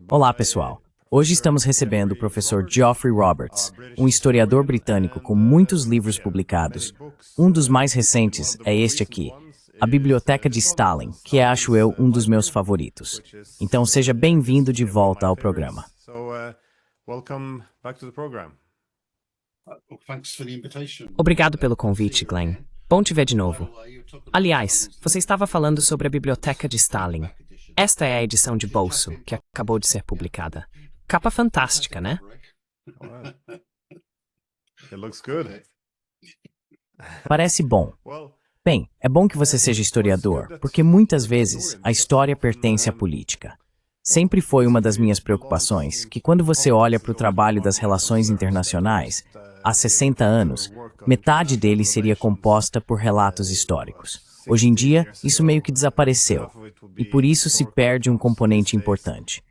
Olá, pessoal. Hoje estamos recebendo o professor Geoffrey Roberts, um historiador britânico com muitos livros publicados. Um dos mais recentes é este aqui, A Biblioteca de Stalin, que é, acho eu, um dos meus favoritos. Então seja bem-vindo de volta ao programa. Obrigado pelo convite, Glenn. Bom te ver de novo. Aliás, você estava falando sobre a Biblioteca de Stalin. Esta é a edição de bolso que acabou de ser publicada. Capa fantástica, né? Parece bom. Bem, é bom que você seja historiador, porque muitas vezes a história pertence à política. Sempre foi uma das minhas preocupações que quando você olha para o trabalho das relações internacionais, há 60 anos, metade dele seria composta por relatos históricos. Hoje em dia, isso meio que desapareceu, e por isso se perde um componente importante.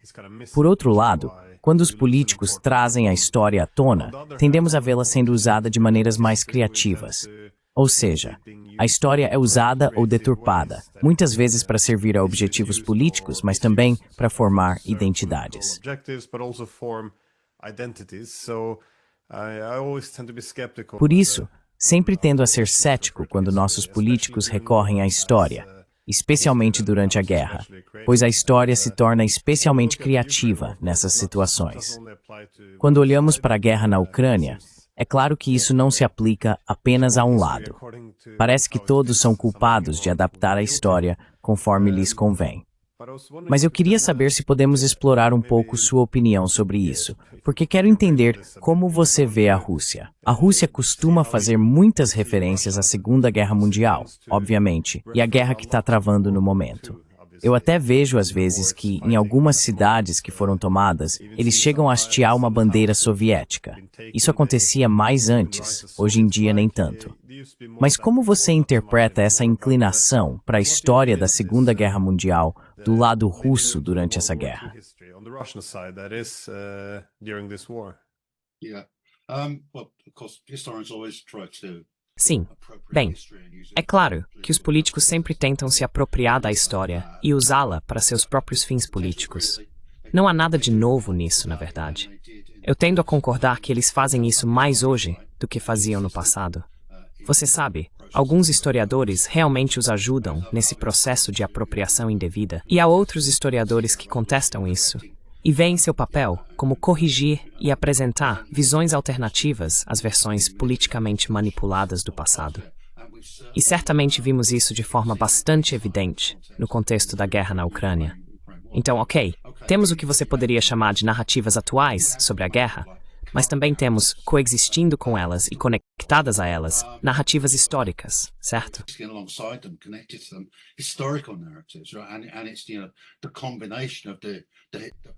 Por outro lado, quando os políticos trazem a história à tona, tendemos a vê-la sendo usada de maneiras mais criativas. Ou seja, a história é usada ou deturpada, muitas vezes para servir a objetivos políticos, mas também para formar identidades. Por isso, sempre tendo a ser cético quando nossos políticos recorrem à história, especialmente durante a guerra, pois a história se torna especialmente criativa nessas situações. Quando olhamos para a guerra na Ucrânia, é claro que isso não se aplica apenas a um lado. Parece que todos são culpados de adaptar a história conforme lhes convém. Mas eu queria saber se podemos explorar um pouco sua opinião sobre isso, porque quero entender como você vê a Rússia. A Rússia costuma fazer muitas referências à Segunda Guerra Mundial, obviamente, e à guerra que está travando no momento. Eu até vejo às vezes que, em algumas cidades que foram tomadas, eles chegam a hastear uma bandeira soviética. Isso acontecia mais antes, hoje em dia nem tanto. Mas como você interpreta essa inclinação para a história da Segunda Guerra Mundial do lado russo durante essa guerra? Sim. Bem, é claro que os políticos sempre tentam se apropriar da história e usá-la para seus próprios fins políticos. Não há nada de novo nisso, na verdade. Eu tendo a concordar que eles fazem isso mais hoje do que faziam no passado. Você sabe, alguns historiadores realmente os ajudam nesse processo de apropriação indevida, e há outros historiadores que contestam isso e veem seu papel como corrigir e apresentar visões alternativas às versões politicamente manipuladas do passado. E certamente vimos isso de forma bastante evidente no contexto da guerra na Ucrânia. Então, ok, temos o que você poderia chamar de narrativas atuais sobre a guerra, mas também temos, coexistindo com elas e conectadas a elas, narrativas históricas, certo?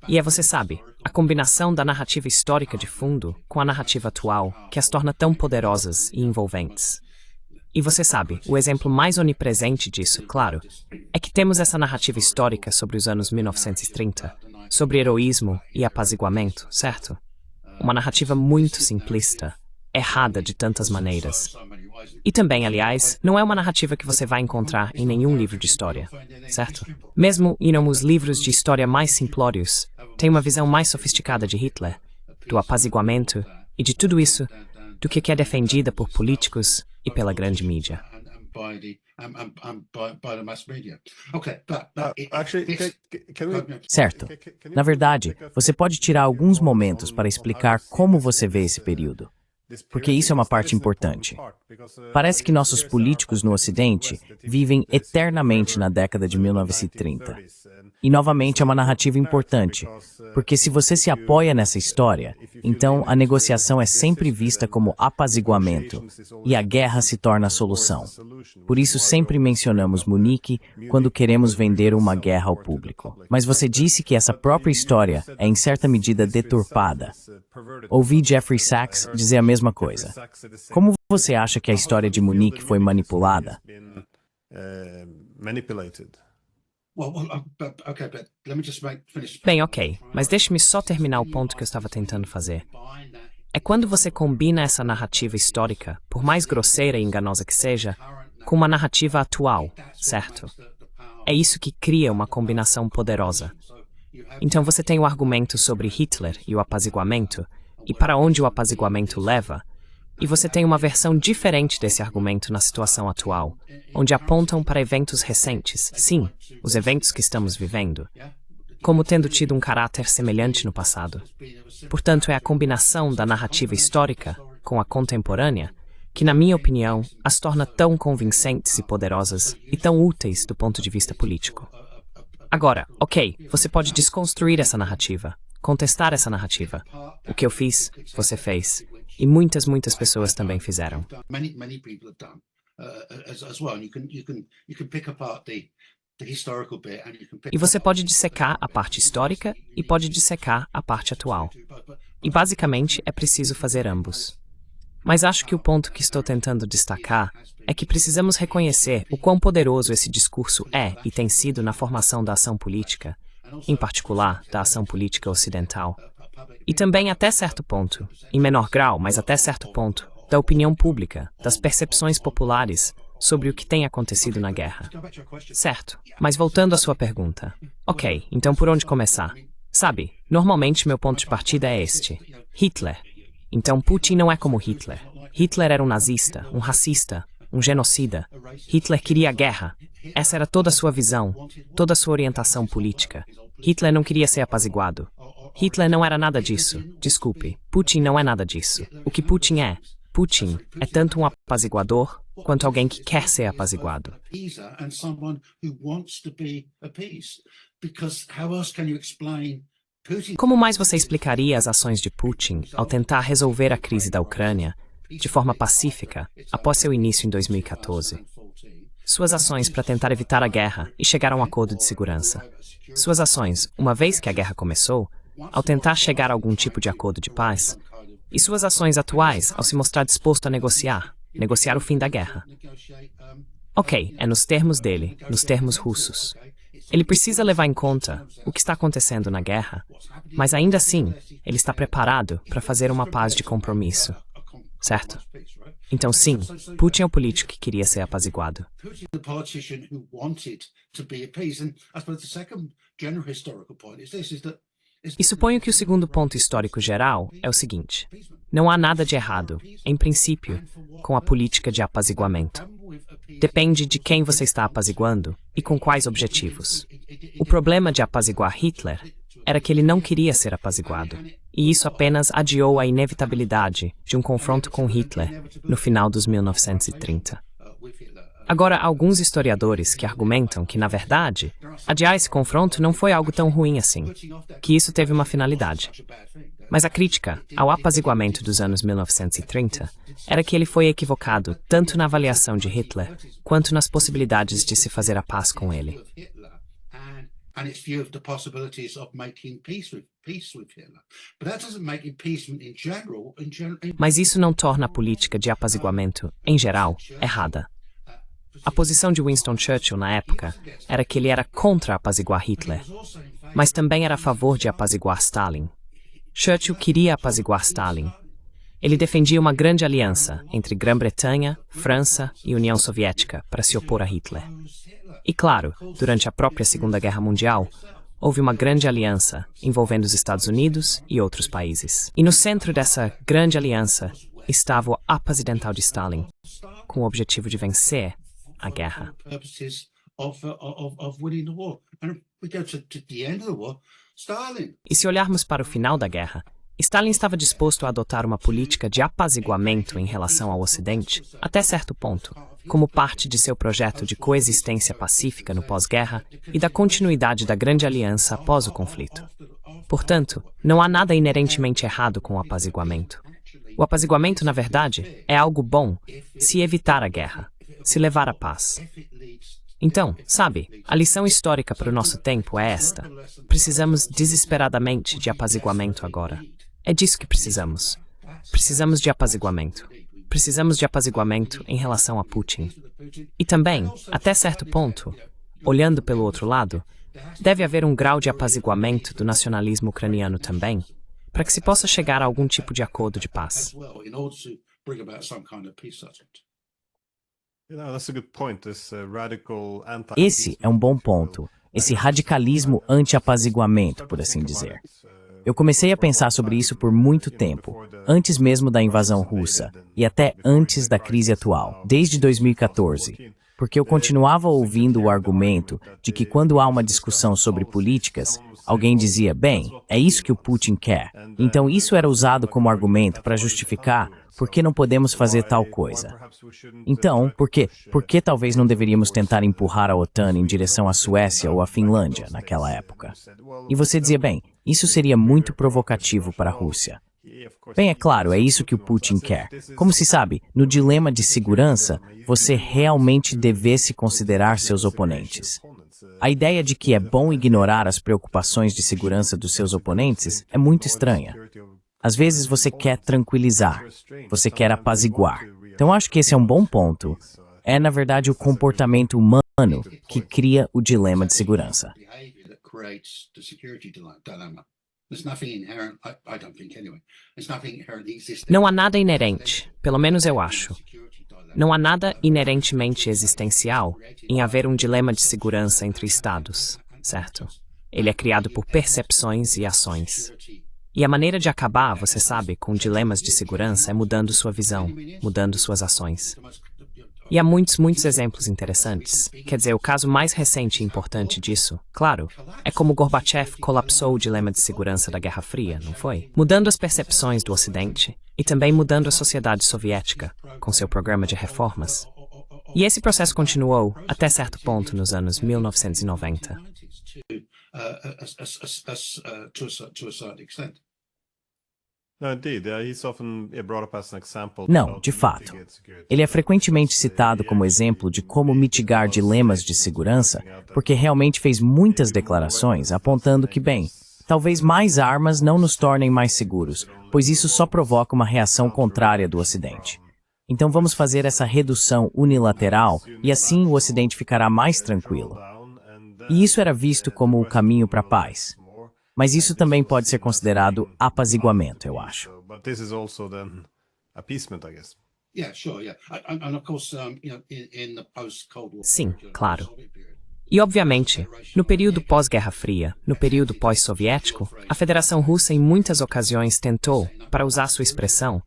E você sabe, a combinação da narrativa histórica de fundo com a narrativa atual que as torna tão poderosas e envolventes. E você sabe, o exemplo mais onipresente disso, claro, é que temos essa narrativa histórica sobre os anos 1930, sobre heroísmo e apaziguamento, certo? Uma narrativa muito simplista, errada de tantas maneiras. E também, aliás, não é uma narrativa que você vai encontrar em nenhum livro de história, certo? Mesmo os livros de história mais simplórios têm uma visão mais sofisticada de Hitler, do apaziguamento e de tudo isso do que é defendida por políticos e pela grande mídia. Certo. Na verdade, você pode tirar alguns momentos para explicar como você vê esse período, porque isso é uma parte importante. Parece que nossos políticos no Ocidente vivem eternamente na década de 1930. E novamente é uma narrativa importante, porque se você se apoia nessa história, então a negociação é sempre vista como apaziguamento e a guerra se torna a solução. Por isso sempre mencionamos Munique quando queremos vender uma guerra ao público. Mas você disse que essa própria história é em certa medida deturpada. Ouvi Jeffrey Sachs dizer a mesma coisa. Como você acha que a história de Munique foi manipulada? Bem, ok, mas deixe-me só terminar o ponto que eu estava tentando fazer. É quando você combina essa narrativa histórica, por mais grosseira e enganosa que seja, com uma narrativa atual, certo? É isso que cria uma combinação poderosa. Então você tem o argumento sobre Hitler e o apaziguamento, e para onde o apaziguamento leva, e você tem uma versão diferente desse argumento na situação atual, onde apontam para eventos recentes, sim, os eventos que estamos vivendo, como tendo tido um caráter semelhante no passado. Portanto, é a combinação da narrativa histórica com a contemporânea que, na minha opinião, as torna tão convincentes e poderosas e tão úteis do ponto de vista político. Agora, ok, você pode desconstruir essa narrativa, contestar essa narrativa. O que eu fiz, você fez. E muitas pessoas também fizeram. E você pode dissecar a parte histórica e pode dissecar a parte atual. E basicamente é preciso fazer ambos. Mas acho que o ponto que estou tentando destacar é que precisamos reconhecer o quão poderoso esse discurso é e tem sido na formação da ação política, em particular da ação política ocidental. E também até certo ponto, em menor grau, mas até certo ponto, da opinião pública, das percepções populares sobre o que tem acontecido na guerra. Certo, mas voltando à sua pergunta. Ok, então por onde começar? Sabe, normalmente meu ponto de partida é este. Hitler. Então Putin não é como Hitler. Hitler era um nazista, um racista, um genocida. Hitler queria a guerra. Essa era toda a sua visão, toda a sua orientação política. Hitler não queria ser apaziguado. Hitler não era nada disso. Desculpe, Putin não é nada disso. O que Putin é? Putin é tanto um apaziguador quanto alguém que quer ser apaziguado. Como mais você explicaria as ações de Putin ao tentar resolver a crise da Ucrânia de forma pacífica após seu início em 2014? Suas ações para tentar evitar a guerra e chegar a um acordo de segurança. Suas ações, uma vez que a guerra começou, ao tentar chegar a algum tipo de acordo de paz, e suas ações atuais ao se mostrar disposto a negociar o fim da guerra. Ok, é nos termos dele, nos termos russos. Ele precisa levar em conta o que está acontecendo na guerra, mas ainda assim, ele está preparado para fazer uma paz de compromisso. Certo? Então sim, Putin é o político que queria ser apaziguado. E suponho que o segundo ponto histórico geral é o seguinte: não há nada de errado, em princípio, com a política de apaziguamento. Depende de quem você está apaziguando e com quais objetivos. O problema de apaziguar Hitler era que ele não queria ser apaziguado, e isso apenas adiou a inevitabilidade de um confronto com Hitler no final dos 1930. Agora, há alguns historiadores que argumentam que, na verdade, adiar esse confronto não foi algo tão ruim assim, que isso teve uma finalidade. Mas a crítica ao apaziguamento dos anos 1930 era que ele foi equivocado tanto na avaliação de Hitler quanto nas possibilidades de se fazer a paz com ele. Mas isso não torna a política de apaziguamento, em geral, errada. A posição de Winston Churchill na época era que ele era contra apaziguar Hitler, mas também era a favor de apaziguar Stalin. Churchill queria apaziguar Stalin. Ele defendia uma grande aliança entre Grã-Bretanha, França e União Soviética para se opor a Hitler. E claro, durante a própria Segunda Guerra Mundial, houve uma grande aliança envolvendo os Estados Unidos e outros países. E no centro dessa grande aliança estava o apaziguamento de Stalin, com o objetivo de vencer a guerra. E se olharmos para o final da guerra, Stalin estava disposto a adotar uma política de apaziguamento em relação ao Ocidente, até certo ponto, como parte de seu projeto de coexistência pacífica no pós-guerra e da continuidade da Grande Aliança após o conflito. Portanto, não há nada inerentemente errado com o apaziguamento. O apaziguamento, na verdade, é algo bom se evitar a guerra, se levar à paz. Então, sabe, a lição histórica para o nosso tempo é esta. Precisamos desesperadamente de apaziguamento agora. É disso que precisamos. Precisamos de apaziguamento. Precisamos de apaziguamento em relação a Putin. E também, até certo ponto, olhando pelo outro lado, deve haver um grau de apaziguamento do nacionalismo ucraniano também, para que se possa chegar a algum tipo de acordo de paz. Esse é um bom ponto, esse radicalismo anti-apaziguamento, por assim dizer. Eu comecei a pensar sobre isso por muito tempo, antes mesmo da invasão russa, e até antes da crise atual, desde 2014, porque eu continuava ouvindo o argumento de que quando há uma discussão sobre políticas, alguém dizia, bem, é isso que o Putin quer. Então isso era usado como argumento para justificar por que não podemos fazer tal coisa. Então, por que talvez não deveríamos tentar empurrar a OTAN em direção à Suécia ou à Finlândia naquela época? E você dizia, bem, isso seria muito provocativo para a Rússia. Bem, é claro, é isso que o Putin quer. Como se sabe, no dilema de segurança, você realmente devesse considerar seus oponentes. A ideia de que é bom ignorar as preocupações de segurança dos seus oponentes é muito estranha. Às vezes você quer tranquilizar, você quer apaziguar. Então acho que esse é um bom ponto. É, na verdade, o comportamento humano que cria o dilema de segurança. Não há nada inerente, pelo menos eu acho. Não há nada inerentemente existencial em haver um dilema de segurança entre estados, certo? Ele é criado por percepções e ações. E a maneira de acabar, você sabe, com dilemas de segurança é mudando sua visão, mudando suas ações. E há muitos exemplos interessantes. Quer dizer, o caso mais recente e importante disso, claro, é como Gorbachev colapsou o dilema de segurança da Guerra Fria, não foi? Mudando as percepções do Ocidente e também mudando a sociedade soviética, com seu programa de reformas. E esse processo continuou até certo ponto nos anos 1990. Não, de fato. Ele é frequentemente citado como exemplo de como mitigar dilemas de segurança, porque realmente fez muitas declarações apontando que, bem, talvez mais armas não nos tornem mais seguros, pois isso só provoca uma reação contrária do Ocidente. Então vamos fazer essa redução unilateral e assim o Ocidente ficará mais tranquilo. E isso era visto como o caminho para a paz. Mas isso também pode ser considerado apaziguamento, eu acho. Sim, claro. E, obviamente, no período pós-Guerra Fria, no período pós-soviético, a Federação Russa em muitas ocasiões tentou, para usar sua expressão,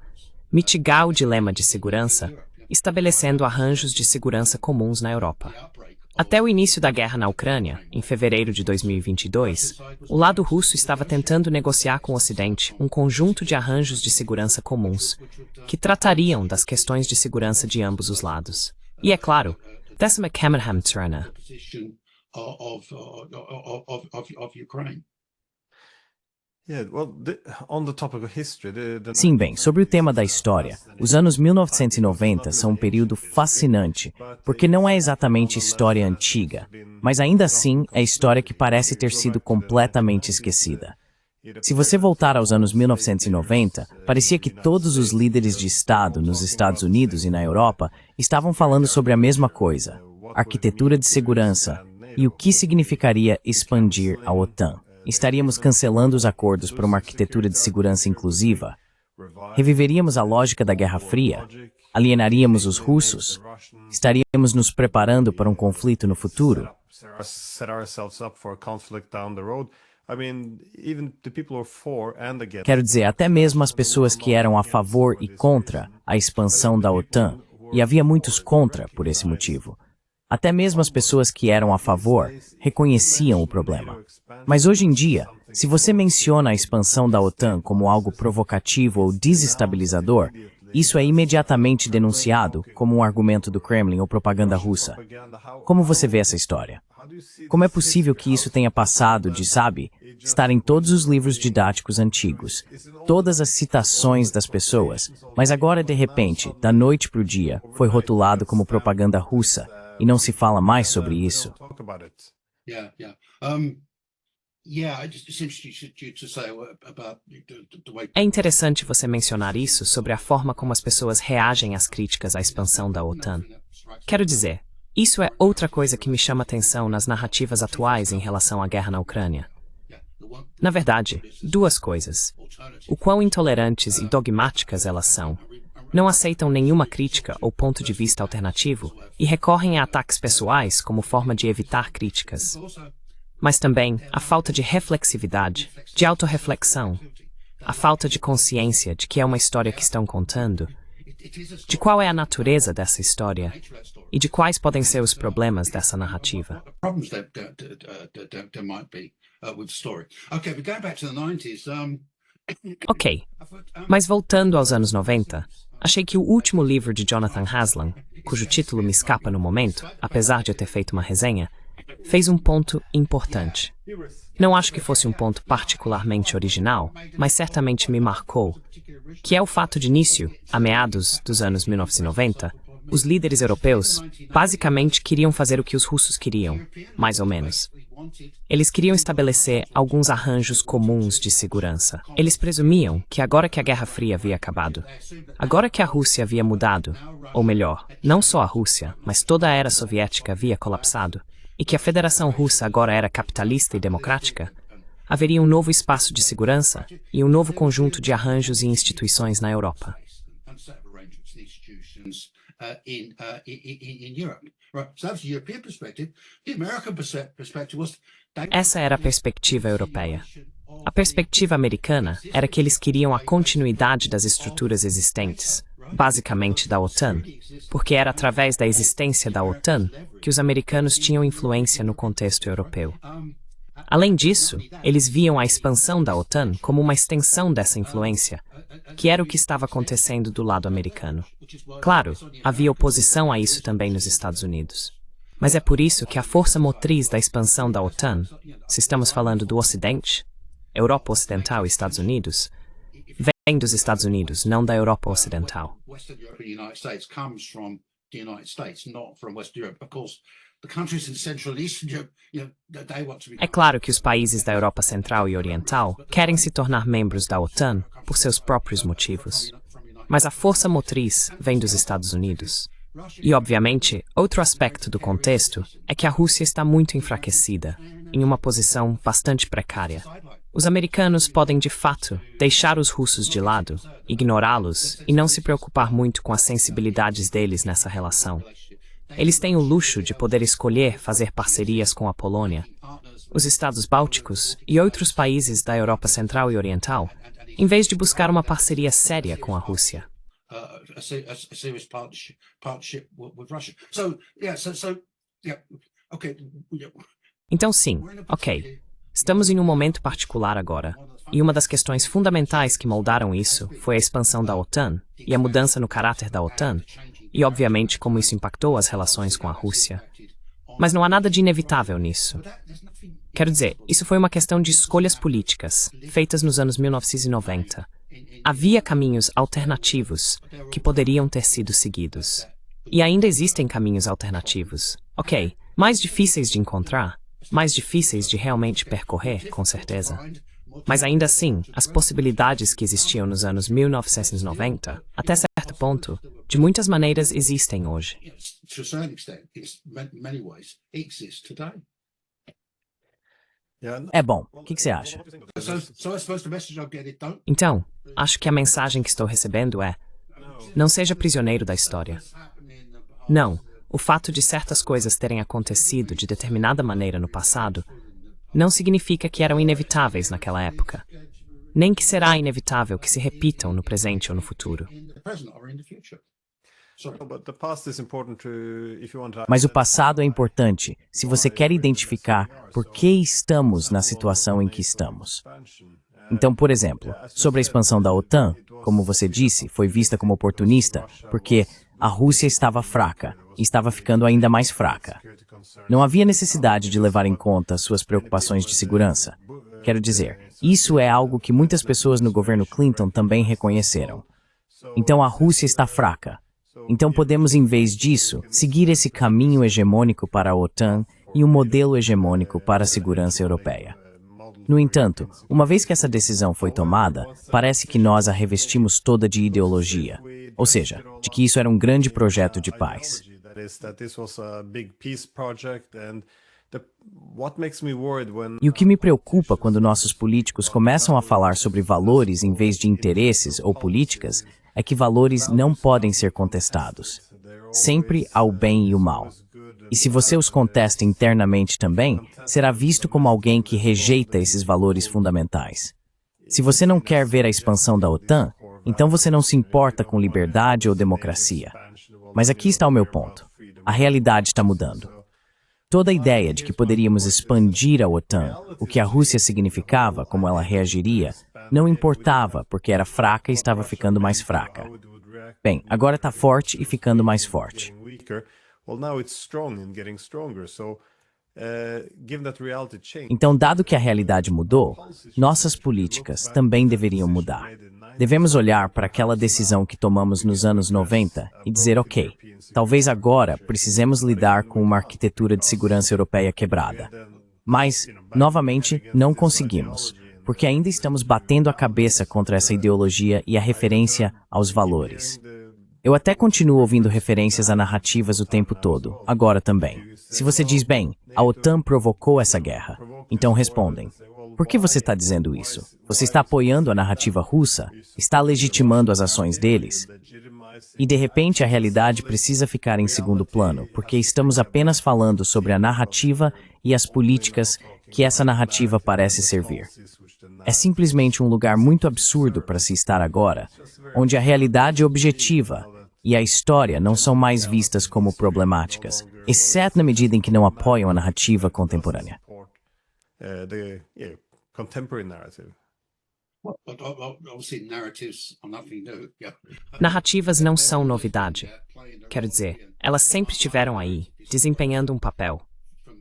mitigar o dilema de segurança, estabelecendo arranjos de segurança comuns na Europa. Até o início da guerra na Ucrânia, em fevereiro de 2022, o lado russo estava tentando negociar com o Ocidente um conjunto de arranjos de segurança comuns, que tratariam das questões de segurança de ambos os lados. E, é claro, dessa Kamerhamn-Turner. Sim, bem, sobre o tema da história, os anos 1990 são um período fascinante, porque não é exatamente história antiga, mas ainda assim é história que parece ter sido completamente esquecida. Se você voltar aos anos 1990, parecia que todos os líderes de Estado nos Estados Unidos e na Europa estavam falando sobre a mesma coisa, arquitetura de segurança, e o que significaria expandir a OTAN. Estaríamos cancelando os acordos por uma arquitetura de segurança inclusiva? Reviveríamos a lógica da Guerra Fria? Alienaríamos os russos? Estaríamos nos preparando para um conflito no futuro? Quero dizer, até mesmo as pessoas que eram a favor e contra a expansão da OTAN, e havia muitos contra por esse motivo. Até mesmo as pessoas que eram a favor reconheciam o problema. Mas hoje em dia, se você menciona a expansão da OTAN como algo provocativo ou desestabilizador, isso é imediatamente denunciado como um argumento do Kremlin ou propaganda russa. Como você vê essa história? Como é possível que isso tenha passado de, sabe, estar em todos os livros didáticos antigos, todas as citações das pessoas, mas agora, de repente, da noite para o dia, foi rotulado como propaganda russa? E não se fala mais sobre isso. É interessante você mencionar isso sobre a forma como as pessoas reagem às críticas à expansão da OTAN. Quero dizer, isso é outra coisa que me chama atenção nas narrativas atuais em relação à guerra na Ucrânia. Na verdade, duas coisas. O quão intolerantes e dogmáticas elas são, não aceitam nenhuma crítica ou ponto de vista alternativo e recorrem a ataques pessoais como forma de evitar críticas. Mas também a falta de reflexividade, de autorreflexão, a falta de consciência de que é uma história que estão contando, de qual é a natureza dessa história e de quais podem ser os problemas dessa narrativa. Ok, mas voltando aos anos 90, achei que o último livro de Jonathan Haslam, cujo título me escapa no momento, apesar de eu ter feito uma resenha, fez um ponto importante. Não acho que fosse um ponto particularmente original, mas certamente me marcou, que é o fato de início, a meados dos anos 1990, os líderes europeus basicamente queriam fazer o que os russos queriam, mais ou menos. Eles queriam estabelecer alguns arranjos comuns de segurança. Eles presumiam que agora que a Guerra Fria havia acabado, agora que a Rússia havia mudado, ou melhor, não só a Rússia, mas toda a era soviética havia colapsado, e que a Federação Russa agora era capitalista e democrática, haveria um novo espaço de segurança e um novo conjunto de arranjos e instituições na Europa. Essa era a perspectiva europeia. A perspectiva americana era que eles queriam a continuidade das estruturas existentes, basicamente da OTAN, porque era através da existência da OTAN que os americanos tinham influência no contexto europeu. Além disso, eles viam a expansão da OTAN como uma extensão dessa influência, que era o que estava acontecendo do lado americano. Claro, havia oposição a isso também nos Estados Unidos. Mas é por isso que a força motriz da expansão da OTAN, se estamos falando do Ocidente, Europa Ocidental e Estados Unidos, vem dos Estados Unidos, não da Europa Ocidental. É claro que os países da Europa Central e Oriental querem se tornar membros da OTAN por seus próprios motivos. Mas a força motriz vem dos Estados Unidos. E, obviamente, outro aspecto do contexto é que a Rússia está muito enfraquecida, em uma posição bastante precária. Os americanos podem, de fato, deixar os russos de lado, ignorá-los e não se preocupar muito com as sensibilidades deles nessa relação. Eles têm o luxo de poder escolher fazer parcerias com a Polônia, os Estados Bálticos e outros países da Europa Central e Oriental, em vez de buscar uma parceria séria com a Rússia. Então sim, ok. Estamos em um momento particular agora, e uma das questões fundamentais que moldaram isso foi a expansão da OTAN e a mudança no caráter da OTAN, e obviamente como isso impactou as relações com a Rússia. Mas não há nada de inevitável nisso. Quero dizer, isso foi uma questão de escolhas políticas, feitas nos anos 1990. Havia caminhos alternativos que poderiam ter sido seguidos. E ainda existem caminhos alternativos. Ok, mais difíceis de encontrar, mais difíceis de realmente percorrer, com certeza. Mas ainda assim, as possibilidades que existiam nos anos 1990, até certo ponto, de muitas maneiras existem hoje. É bom. O que você acha? Então, acho que a mensagem que estou recebendo é: não seja prisioneiro da história. Não, o fato de certas coisas terem acontecido de determinada maneira no passado não significa que eram inevitáveis naquela época, nem que será inevitável que se repitam no presente ou no futuro. Mas o passado é importante se você quer identificar por que estamos na situação em que estamos. Então, por exemplo, sobre a expansão da OTAN, como você disse, foi vista como oportunista porque a Rússia estava fraca e estava ficando ainda mais fraca. Não havia necessidade de levar em conta suas preocupações de segurança. Quero dizer, isso é algo que muitas pessoas no governo Clinton também reconheceram. Então a Rússia está fraca. Então podemos, em vez disso, seguir esse caminho hegemônico para a OTAN e um modelo hegemônico para a segurança europeia. No entanto, uma vez que essa decisão foi tomada, parece que nós a revestimos toda de ideologia, ou seja, de que isso era um grande projeto de paz. E o que me preocupa quando nossos políticos começam a falar sobre valores em vez de interesses ou políticas é que valores não podem ser contestados. Sempre há o bem e o mal. E se você os contesta internamente também, será visto como alguém que rejeita esses valores fundamentais. Se você não quer ver a expansão da OTAN, então você não se importa com liberdade ou democracia. Mas aqui está o meu ponto. A realidade está mudando. Toda a ideia de que poderíamos expandir a OTAN, o que a Rússia significava, como ela reagiria, não importava porque era fraca e estava ficando mais fraca. Bem, agora está forte e ficando mais forte. Então, dado que a realidade mudou, nossas políticas também deveriam mudar. Devemos olhar para aquela decisão que tomamos nos anos 90 e dizer, ok, talvez agora precisemos lidar com uma arquitetura de segurança europeia quebrada. Mas, novamente, não conseguimos, porque ainda estamos batendo a cabeça contra essa ideologia e a referência aos valores. Eu até continuo ouvindo referências a narrativas o tempo todo, agora também. Se você diz, bem, a OTAN provocou essa guerra, então respondem, por que você está dizendo isso? Você está apoiando a narrativa russa? Está legitimando as ações deles? E de repente a realidade precisa ficar em segundo plano, porque estamos apenas falando sobre a narrativa e as políticas que essa narrativa parece servir. É simplesmente um lugar muito absurdo para se estar agora, onde a realidade objetiva e a história não são mais vistas como problemáticas, exceto na medida em que não apoiam a narrativa contemporânea. Narrativas não são novidade. Quero dizer, elas sempre estiveram aí, desempenhando um papel.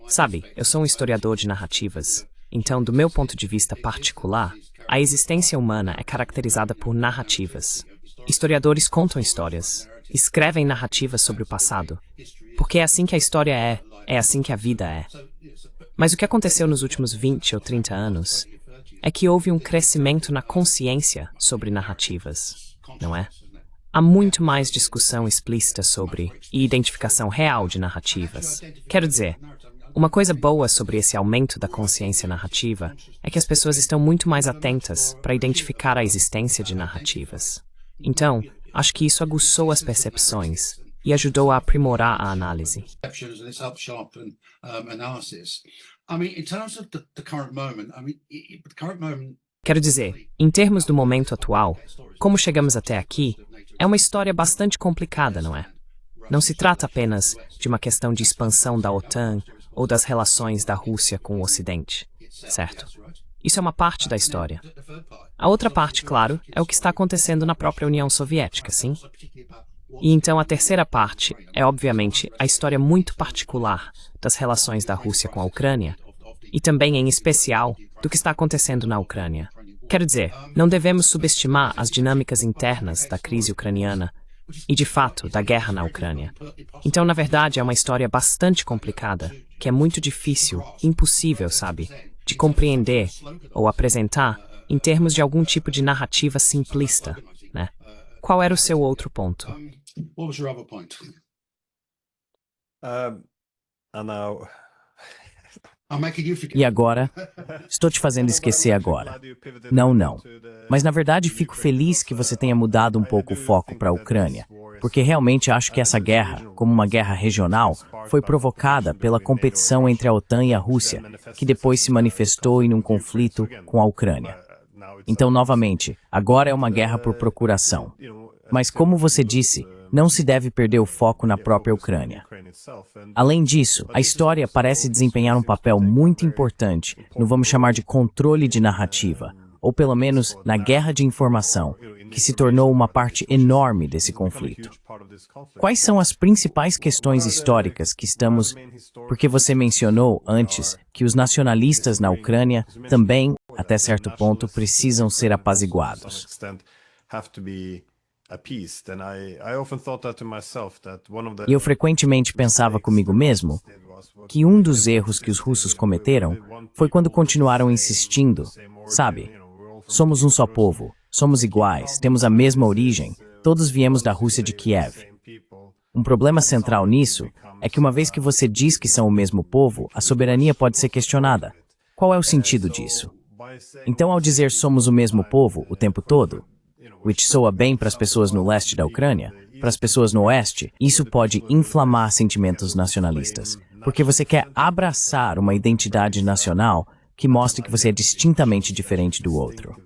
Sabe, eu sou um historiador de narrativas, então, do meu ponto de vista particular, a existência humana é caracterizada por narrativas. Historiadores contam histórias, escrevem narrativas sobre o passado, porque é assim que a história é assim que a vida é. Mas o que aconteceu nos últimos 20 ou 30 anos é que houve um crescimento na consciência sobre narrativas, não é? Há muito mais discussão explícita sobre e identificação real de narrativas. Quero dizer, uma coisa boa sobre esse aumento da consciência narrativa é que as pessoas estão muito mais atentas para identificar a existência de narrativas. Então, acho que isso aguçou as percepções e ajudou a aprimorar a análise. Quero dizer, em termos do momento atual, como chegamos até aqui, é uma história bastante complicada, não é? Não se trata apenas de uma questão de expansão da OTAN ou das relações da Rússia com o Ocidente, certo? Isso é uma parte da história. A outra parte, claro, é o que está acontecendo na própria União Soviética, sim? E então a terceira parte é, obviamente, a história muito particular das relações da Rússia com a Ucrânia e também, em especial, do que está acontecendo na Ucrânia. Quero dizer, não devemos subestimar as dinâmicas internas da crise ucraniana e, de fato, da guerra na Ucrânia. Então, na verdade, é uma história bastante complicada, que é muito difícil, impossível, sabe, de compreender ou apresentar em termos de algum tipo de narrativa simplista, né? Qual era o seu outro ponto? E agora? Estou te fazendo esquecer agora. Não. Mas na verdade fico feliz que você tenha mudado um pouco o foco para a Ucrânia, porque realmente acho que essa guerra, como uma guerra regional, foi provocada pela competição entre a OTAN e a Rússia, que depois se manifestou em um conflito com a Ucrânia. Então, novamente, agora é uma guerra por procuração. Mas como você disse, não se deve perder o foco na própria Ucrânia. Além disso, a história parece desempenhar um papel muito importante no, vamos chamar de controle de narrativa, ou pelo menos na guerra de informação, que se tornou uma parte enorme desse conflito. Quais são as principais questões históricas que estamos... Porque você mencionou antes que os nacionalistas na Ucrânia também, até certo ponto, precisam ser apaziguados. E eu frequentemente pensava comigo mesmo que um dos erros que os russos cometeram foi quando continuaram insistindo, sabe? Somos um só povo, somos iguais, temos a mesma origem, todos viemos da Rússia de Kiev. Um problema central nisso é que uma vez que você diz que são o mesmo povo, a soberania pode ser questionada. Qual é o sentido disso? Então, ao dizer somos o mesmo povo o tempo todo, which soa bem para as pessoas no leste da Ucrânia, para as pessoas no oeste, isso pode inflamar sentimentos nacionalistas, porque você quer abraçar uma identidade nacional que mostre que você é distintamente diferente do outro.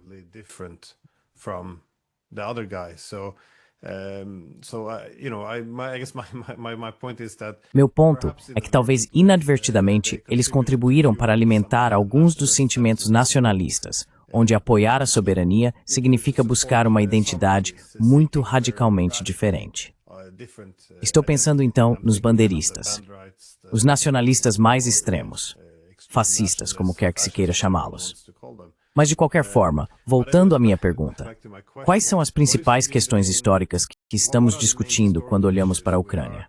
Meu ponto é que talvez inadvertidamente eles contribuíram para alimentar alguns dos sentimentos nacionalistas, onde apoiar a soberania significa buscar uma identidade muito radicalmente diferente. Estou pensando então nos bandeiristas, os nacionalistas mais extremos, fascistas, como quer que se queira chamá-los. Mas de qualquer forma, voltando à minha pergunta, quais são as principais questões históricas que estamos discutindo quando olhamos para a Ucrânia?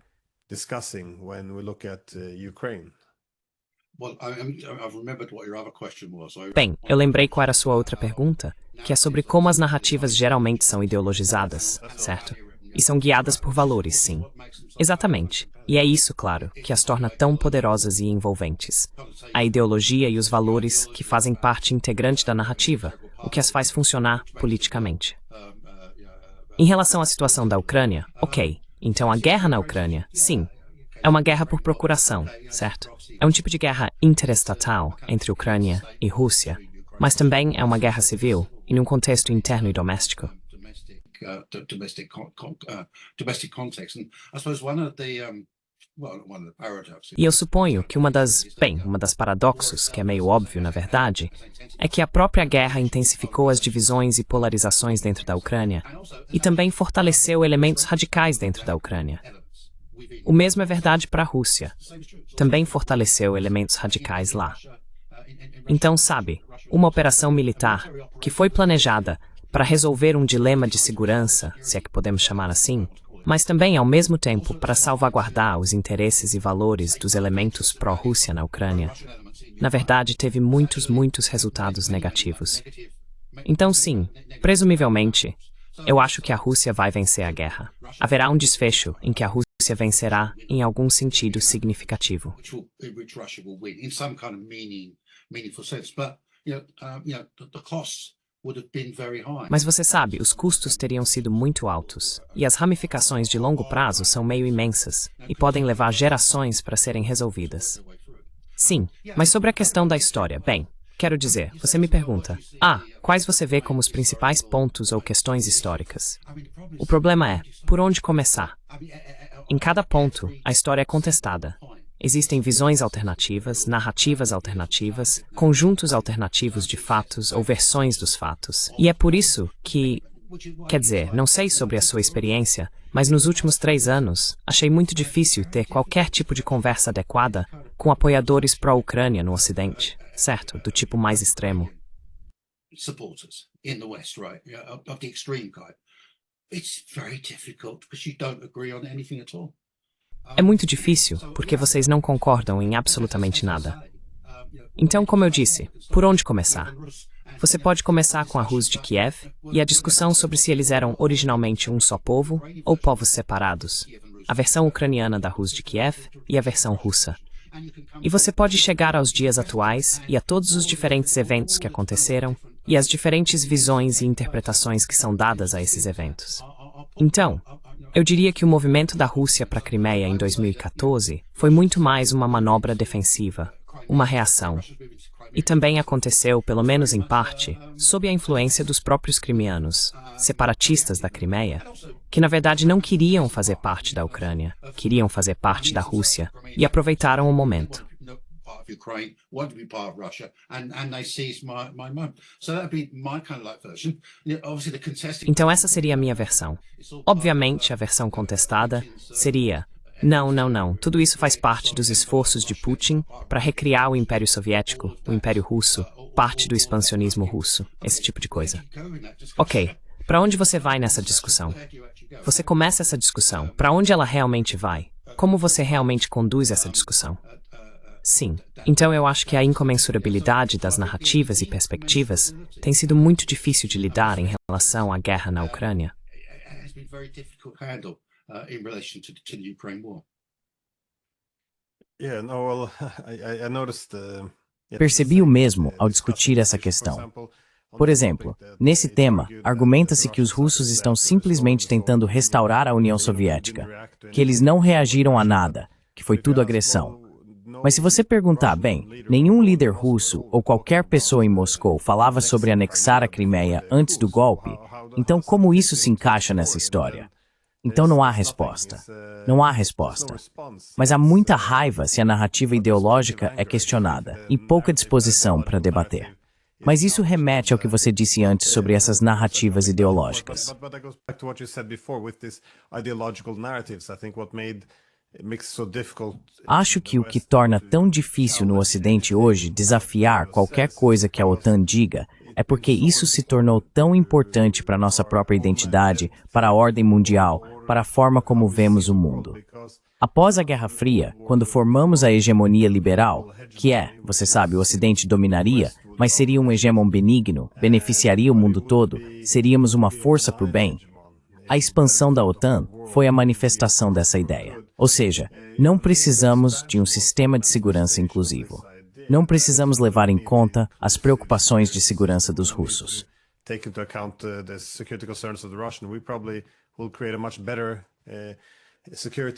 Bem, eu lembrei qual era a sua outra pergunta, que é sobre como as narrativas geralmente são ideologizadas, certo? E são guiadas por valores, sim. Exatamente. E é isso, claro, que as torna tão poderosas e envolventes. A ideologia e os valores que fazem parte integrante da narrativa, o que as faz funcionar politicamente. Em relação à situação da Ucrânia, ok. Então a guerra na Ucrânia, sim, é uma guerra por procuração, certo? É um tipo de guerra interestatal entre Ucrânia e Rússia, mas também é uma guerra civil, em um contexto interno e doméstico. E eu suponho que uma das paradoxos, que é meio óbvio na verdade, é que a própria guerra intensificou as divisões e polarizações dentro da Ucrânia e também fortaleceu elementos radicais dentro da Ucrânia. O mesmo é verdade para a Rússia. Também fortaleceu elementos radicais lá. Então, sabe, uma operação militar que foi planejada para resolver um dilema de segurança, se é que podemos chamar assim, mas também, ao mesmo tempo, para salvaguardar os interesses e valores dos elementos pró-Rússia na Ucrânia, na verdade, teve muitos resultados negativos. Então, sim, presumivelmente, eu acho que a Rússia vai vencer a guerra. Haverá um desfecho em que a Rússia vencerá em algum sentido significativo. Mas você sabe, os custos teriam sido muito altos, e as ramificações de longo prazo são meio imensas, e podem levar gerações para serem resolvidas. Sim, mas sobre a questão da história, bem, quero dizer, você me pergunta, quais você vê como os principais pontos ou questões históricas? O problema é, por onde começar? Em cada ponto, a história é contestada. Existem visões alternativas, narrativas alternativas, conjuntos alternativos de fatos ou versões dos fatos. E é por isso que, quer dizer, não sei sobre a sua experiência, mas nos últimos 3 anos, achei muito difícil ter qualquer tipo de conversa adequada com apoiadores pró-Ucrânia no Ocidente, certo? Do tipo mais extremo. É muito difícil, porque vocês não concordam em absolutamente nada. Então, como eu disse, por onde começar? Você pode começar com a Rus de Kiev e a discussão sobre se eles eram originalmente um só povo ou povos separados, a versão ucraniana da Rus de Kiev e a versão russa. E você pode chegar aos dias atuais e a todos os diferentes eventos que aconteceram e as diferentes visões e interpretações que são dadas a esses eventos. Então, eu diria que o movimento da Rússia para a Crimeia em 2014 foi muito mais uma manobra defensiva, uma reação. E também aconteceu, pelo menos em parte, sob a influência dos próprios crimeanos, separatistas da Crimeia, que na verdade não queriam fazer parte da Ucrânia, queriam fazer parte da Rússia, e aproveitaram o momento. Então essa seria a minha versão. Obviamente, a versão contestada seria: não, tudo isso faz parte dos esforços de Putin para recriar o Império Soviético, o Império Russo, parte do expansionismo russo, esse tipo de coisa. Ok, para onde você vai nessa discussão? Você começa essa discussão, para onde ela realmente vai? Como você realmente conduz essa discussão? Sim, então eu acho que a incomensurabilidade das narrativas e perspectivas tem sido muito difícil de lidar em relação à guerra na Ucrânia. Percebi o mesmo ao discutir essa questão. Por exemplo, nesse tema, argumenta-se que os russos estão simplesmente tentando restaurar a União Soviética, que eles não reagiram a nada, que foi tudo agressão. Mas se você perguntar, bem, nenhum líder russo ou qualquer pessoa em Moscou falava sobre anexar a Crimeia antes do golpe, então como isso se encaixa nessa história? Então não há resposta. Não há resposta. Mas há muita raiva se a narrativa ideológica é questionada e pouca disposição para debater. Mas isso remete ao que você disse antes sobre essas narrativas ideológicas. Acho que o que torna tão difícil no Ocidente hoje desafiar qualquer coisa que a OTAN diga é porque isso se tornou tão importante para nossa própria identidade, para a ordem mundial, para a forma como vemos o mundo. Após a Guerra Fria, quando formamos a hegemonia liberal, que você sabe, o Ocidente dominaria, mas seria um hegemon benigno, beneficiaria o mundo todo, seríamos uma força para o bem. A expansão da OTAN foi a manifestação dessa ideia. Ou seja, não precisamos de um sistema de segurança inclusivo. Não precisamos levar em conta as preocupações de segurança dos russos.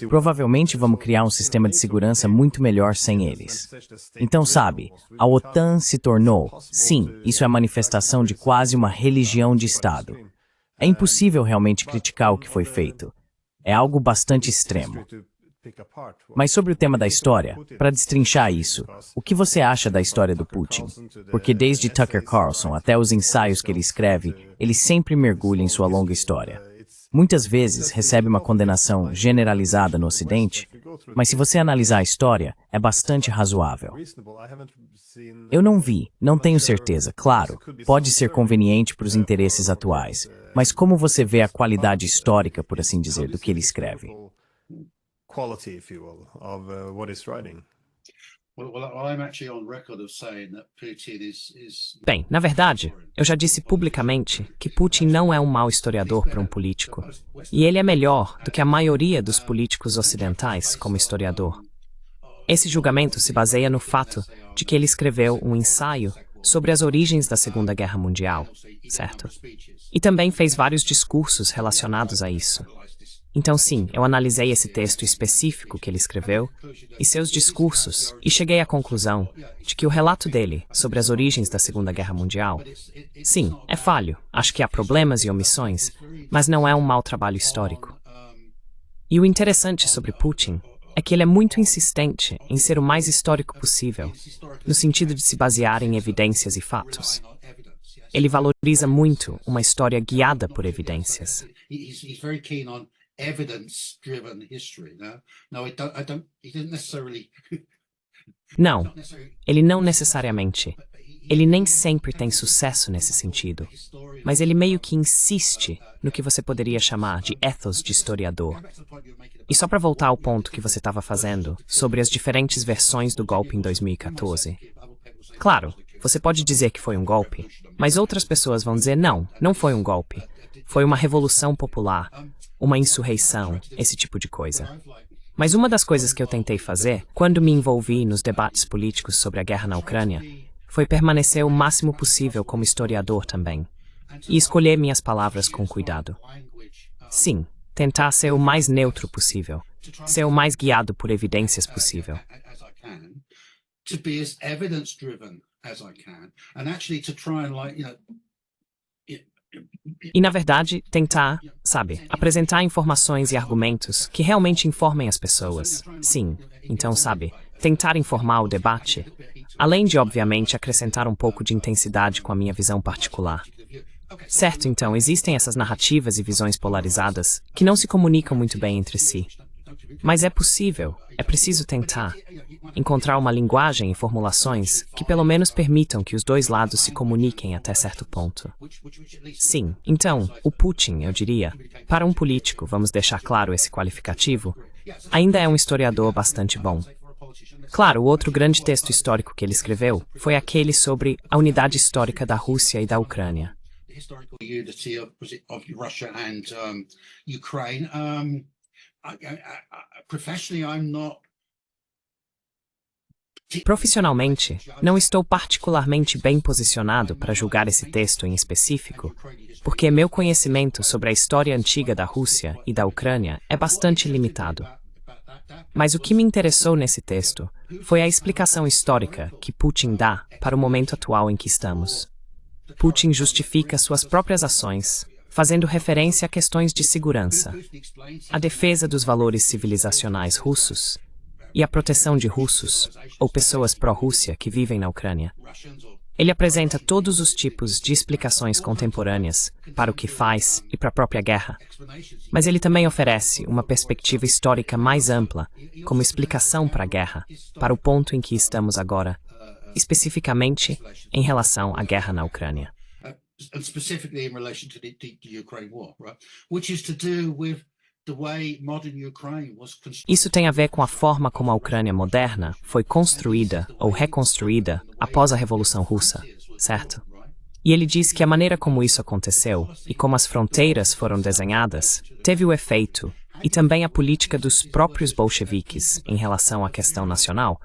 Provavelmente vamos criar um sistema de segurança muito melhor sem eles. Então, sabe, a OTAN se tornou, sim, isso é a manifestação de quase uma religião de Estado. É impossível realmente criticar o que foi feito. É algo bastante extremo. Mas sobre o tema da história, para destrinchar isso, o que você acha da história do Putin? Porque desde Tucker Carlson até os ensaios que ele escreve, ele sempre mergulha em sua longa história. Muitas vezes recebe uma condenação generalizada no Ocidente, mas se você analisar a história, é bastante razoável. Eu não vi, não tenho certeza, claro, pode ser conveniente para os interesses atuais, mas como você vê a qualidade histórica, por assim dizer, do que ele escreve? Bem, na verdade, eu já disse publicamente que Putin não é um mau historiador para um político, e ele é melhor do que a maioria dos políticos ocidentais como historiador. Esse julgamento se baseia no fato de que ele escreveu um ensaio sobre as origens da Segunda Guerra Mundial, certo? E também fez vários discursos relacionados a isso. Então, sim, eu analisei esse texto específico que ele escreveu e seus discursos e cheguei à conclusão de que o relato dele sobre as origens da Segunda Guerra Mundial, sim, é falho, acho que há problemas e omissões, mas não é um mau trabalho histórico. E o interessante sobre Putin é que ele é muito insistente em ser o mais histórico possível, no sentido de se basear em evidências e fatos. Ele valoriza muito uma história guiada por evidências. Não, ele não necessariamente. Ele nem sempre tem sucesso nesse sentido, mas ele meio que insiste no que você poderia chamar de ethos de historiador. E só para voltar ao ponto que você estava fazendo, sobre as diferentes versões do golpe em 2014. Claro, você pode dizer que foi um golpe, mas outras pessoas vão dizer não, não foi um golpe. Foi uma revolução popular, uma insurreição, esse tipo de coisa. Mas uma das coisas que eu tentei fazer, quando me envolvi nos debates políticos sobre a guerra na Ucrânia, foi permanecer o máximo possível como historiador também, e escolher minhas palavras com cuidado. Sim, tentar ser o mais neutro possível, ser o mais guiado por evidências possível. E, na verdade, tentar, sabe, apresentar informações e argumentos que realmente informem as pessoas. Sim, então, sabe, tentar informar o debate, além de, obviamente, acrescentar um pouco de intensidade com a minha visão particular. Certo, então, existem essas narrativas e visões polarizadas que não se comunicam muito bem entre si. Mas é possível, é preciso tentar encontrar uma linguagem e formulações que pelo menos permitam que os dois lados se comuniquem até certo ponto. Sim, então, o Putin, eu diria, para um político, vamos deixar claro esse qualificativo, ainda é um historiador bastante bom. Claro, o outro grande texto histórico que ele escreveu foi aquele sobre a unidade histórica da Rússia e da Ucrânia. Profissionalmente, não estou particularmente bem posicionado para julgar esse texto em específico, porque meu conhecimento sobre a história antiga da Rússia e da Ucrânia é bastante limitado. Mas o que me interessou nesse texto foi a explicação histórica que Putin dá para o momento atual em que estamos. Putin justifica suas próprias ações, fazendo referência a questões de segurança, a defesa dos valores civilizacionais russos e a proteção de russos ou pessoas pró-Rússia que vivem na Ucrânia. Ele apresenta todos os tipos de explicações contemporâneas para o que faz e para a própria guerra. Mas ele também oferece uma perspectiva histórica mais ampla como explicação para a guerra, para o ponto em que estamos agora, especificamente em relação à guerra na Ucrânia. Isso tem a ver com a forma como a Ucrânia moderna foi construída ou reconstruída após a Revolução Russa, certo? E ele diz que a maneira como isso aconteceu e como as fronteiras foram desenhadas teve o efeito, e também a política dos próprios bolcheviques em relação à questão nacional,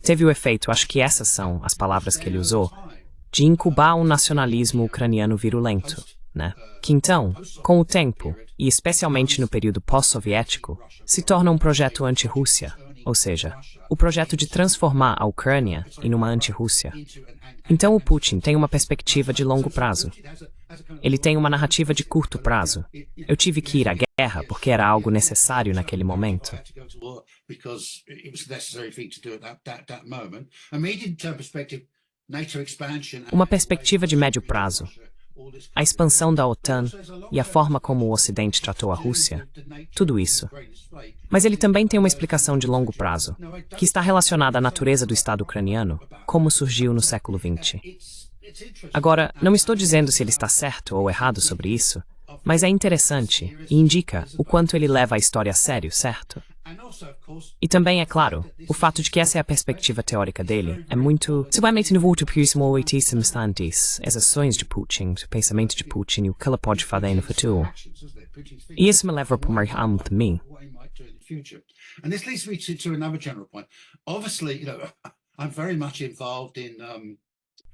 teve o efeito, acho que essas são as palavras que ele usou, de incubar um nacionalismo ucraniano virulento, né? Que então, com o tempo, e especialmente no período pós-soviético, se torna um projeto anti-Rússia, ou seja, o projeto de transformar a Ucrânia em uma anti-Rússia. Então o Putin tem uma perspectiva de longo prazo. Ele tem uma narrativa de curto prazo. Eu tive que ir à guerra porque era algo necessário naquele momento. Uma perspectiva de médio prazo. A expansão da OTAN e a forma como o Ocidente tratou a Rússia, tudo isso. Mas ele também tem uma explicação de longo prazo, que está relacionada à natureza do Estado ucraniano, como surgiu no século XX. Agora, não estou dizendo se ele está certo ou errado sobre isso, mas é interessante e indica o quanto ele leva a história a sério, certo? E também, é claro, o fato de que essa é a perspectiva teórica dele é muito... Seguramente no voto próximo ou instantes, as ações de Putin, o pensamento de Putin e o que ele pode fazer no futuro. E isso me leva para o âmbito de mim. And this leads me to another general point. Obviously, I'm very much involved in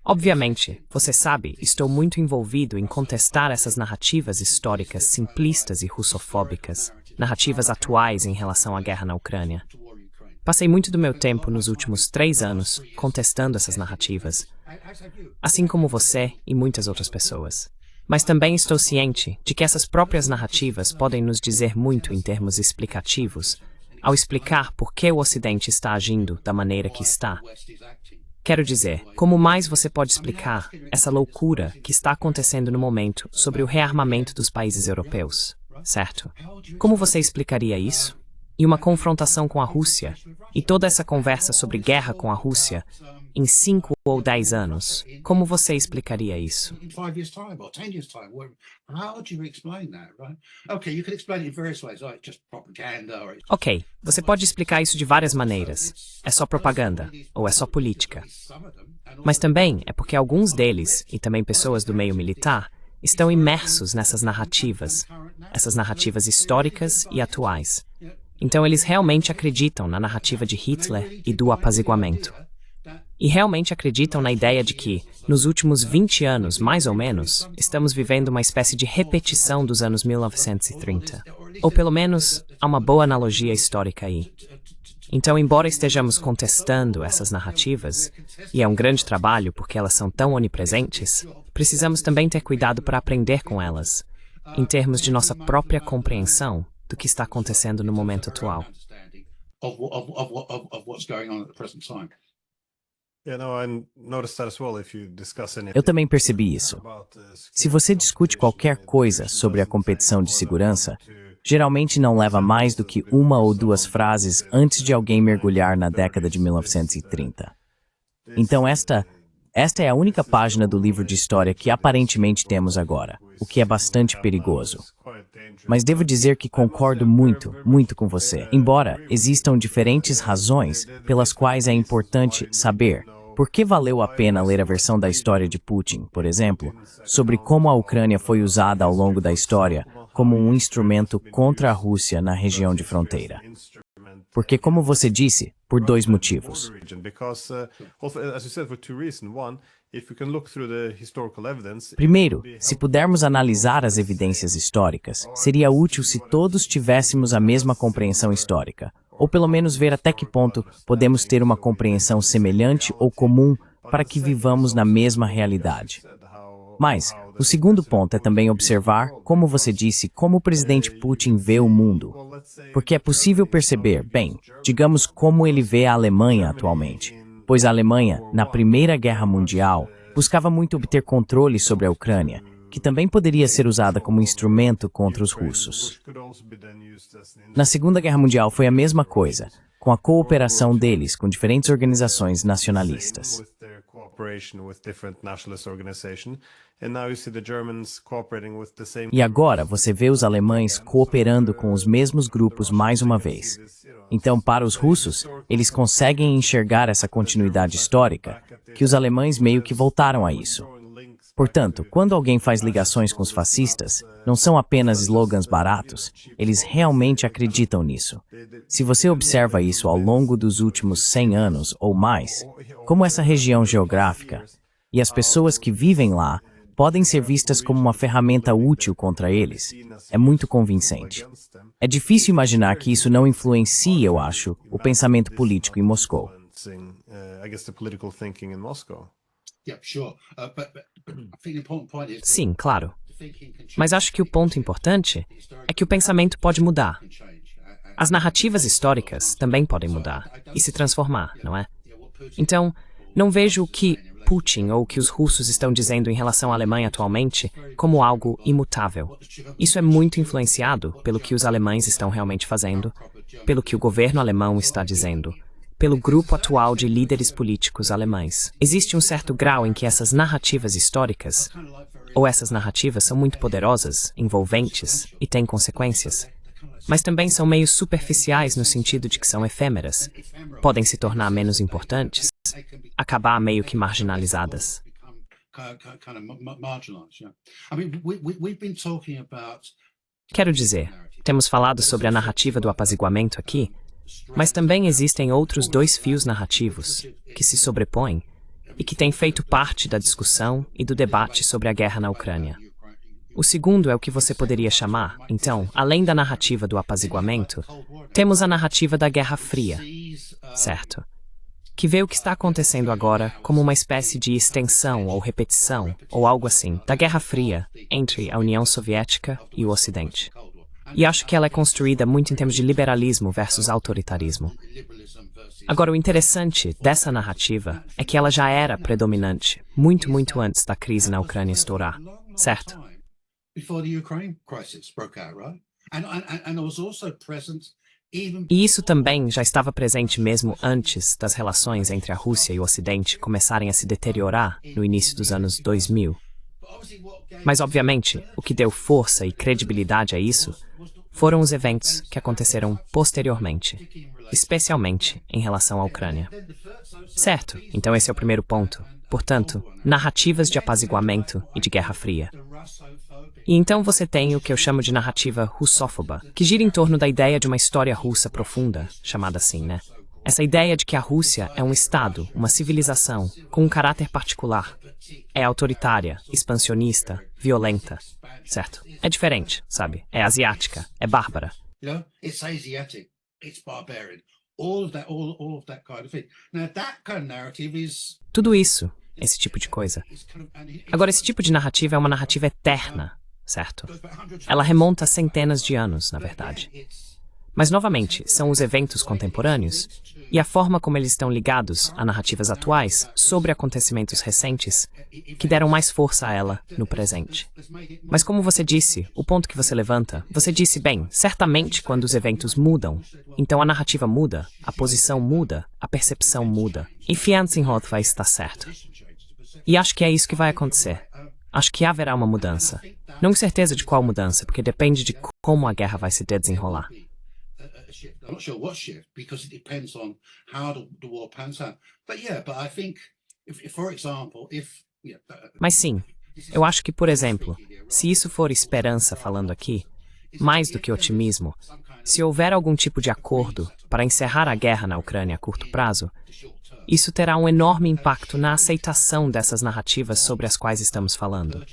Obviamente, você sabe, estou muito envolvido em contestar essas narrativas históricas simplistas e russofóbicas, narrativas atuais em relação à guerra na Ucrânia. Passei muito do meu tempo nos últimos 3 anos contestando essas narrativas, assim como você e muitas outras pessoas. Mas também estou ciente de que essas próprias narrativas podem nos dizer muito em termos explicativos, ao explicar por que o Ocidente está agindo da maneira que está. Quero dizer, como mais você pode explicar essa loucura que está acontecendo no momento sobre o rearmamento dos países europeus, certo? Como você explicaria isso? E uma confrontação com a Rússia, e toda essa conversa sobre guerra com a Rússia, em 5 ou 10 anos, como você explicaria isso? Ok, você pode explicar isso de várias maneiras. É só propaganda, ou é só política. Mas também é porque alguns deles, e também pessoas do meio militar, estão imersos nessas narrativas, essas narrativas históricas e atuais. Então eles realmente acreditam na narrativa de Hitler e do apaziguamento. E realmente acreditam na ideia de que, nos últimos 20 anos, mais ou menos, estamos vivendo uma espécie de repetição dos anos 1930. Ou pelo menos, há uma boa analogia histórica aí. Então, embora estejamos contestando essas narrativas, e é um grande trabalho porque elas são tão onipresentes, precisamos também ter cuidado para aprender com elas, em termos de nossa própria compreensão do que está acontecendo no momento atual. Eu também percebi isso. Se você discute qualquer coisa sobre a competição de segurança, geralmente não leva mais do que 1 ou 2 frases antes de alguém mergulhar na década de 1930. Então esta é a única página do livro de história que aparentemente temos agora, o que é bastante perigoso. Mas devo dizer que concordo muito com você. Embora existam diferentes razões pelas quais é importante saber por que valeu a pena ler a versão da história de Putin, por exemplo, sobre como a Ucrânia foi usada ao longo da história como um instrumento contra a Rússia na região de fronteira. Porque, como você disse, por dois motivos. Primeiro, se pudermos analisar as evidências históricas, seria útil se todos tivéssemos a mesma compreensão histórica, ou pelo menos ver até que ponto podemos ter uma compreensão semelhante ou comum para que vivamos na mesma realidade. Mas, o segundo ponto é também observar, como você disse, como o presidente Putin vê o mundo. Porque é possível perceber, bem, digamos como ele vê a Alemanha atualmente. Pois a Alemanha, na Primeira Guerra Mundial, buscava muito obter controle sobre a Ucrânia, que também poderia ser usada como instrumento contra os russos. Na Segunda Guerra Mundial foi a mesma coisa, com a cooperação deles com diferentes organizações nacionalistas. E agora você vê os alemães cooperando com os mesmos grupos mais uma vez. Então, para os russos, eles conseguem enxergar essa continuidade histórica, que os alemães meio que voltaram a isso. Portanto, quando alguém faz ligações com os fascistas, não são apenas slogans baratos, eles realmente acreditam nisso. Se você observa isso ao longo dos últimos 100 anos ou mais, como essa região geográfica e as pessoas que vivem lá podem ser vistas como uma ferramenta útil contra eles, é muito convincente. É difícil imaginar que isso não influencie, eu acho, o pensamento político em Moscou. Sim, claro. Mas acho que o ponto importante é que o pensamento pode mudar. As narrativas históricas também podem mudar e se transformar, não é? Então, não vejo o que Putin ou o que os russos estão dizendo em relação à Alemanha atualmente como algo imutável. Isso é muito influenciado pelo que os alemães estão realmente fazendo, pelo que o governo alemão está dizendo, pelo grupo atual de líderes políticos alemães. Existe um certo grau em que essas narrativas históricas, ou essas narrativas são muito poderosas, envolventes e têm consequências, mas também são meio superficiais no sentido de que são efêmeras, podem se tornar menos importantes, acabar meio que marginalizadas. Quero dizer, temos falado sobre a narrativa do apaziguamento aqui, mas também existem outros dois fios narrativos que se sobrepõem e que têm feito parte da discussão e do debate sobre a guerra na Ucrânia. O segundo é o que você poderia chamar, então, além da narrativa do apaziguamento, temos a narrativa da Guerra Fria, certo? Que vê o que está acontecendo agora como uma espécie de extensão ou repetição, ou algo assim, da Guerra Fria entre a União Soviética e o Ocidente. E acho que ela é construída muito em termos de liberalismo versus autoritarismo. Agora, o interessante dessa narrativa é que ela já era predominante muito antes da crise na Ucrânia estourar, certo? E isso também já estava presente mesmo antes das relações entre a Rússia e o Ocidente começarem a se deteriorar no início dos anos 2000. Mas, obviamente, o que deu força e credibilidade a isso foram os eventos que aconteceram posteriormente, especialmente em relação à Ucrânia. Certo, então esse é o primeiro ponto. Portanto, narrativas de apaziguamento e de Guerra Fria. E então você tem o que eu chamo de narrativa russófoba, que gira em torno da ideia de uma história russa profunda, chamada assim, né? Essa ideia de que a Rússia é um estado, uma civilização, com um caráter particular. É autoritária, expansionista, violenta, certo? É diferente, sabe? É asiática, é bárbara. Tudo isso, esse tipo de coisa. Agora, esse tipo de narrativa é uma narrativa eterna, certo? Ela remonta a centenas de anos, na verdade. Mas, novamente, são os eventos contemporâneos e a forma como eles estão ligados a narrativas atuais sobre acontecimentos recentes que deram mais força a ela no presente. Mas como você disse, o ponto que você levanta, você disse, bem, certamente quando os eventos mudam, então a narrativa muda, a posição muda, a percepção muda. E Fianzinghoff vai estar certo. E acho que é isso que vai acontecer. Acho que haverá uma mudança. Não tenho certeza de qual mudança, porque depende de como a guerra vai se desenrolar. I'm not sure what shift because it depends on how the war pans out. But I think, for example, Mas sim, eu acho que, por exemplo, se isso for esperança falando aqui, mais do que otimismo, se houver algum tipo de acordo para encerrar a guerra na Ucrânia a curto prazo, isso terá um enorme impacto na aceitação dessas narrativas sobre as quais estamos falando.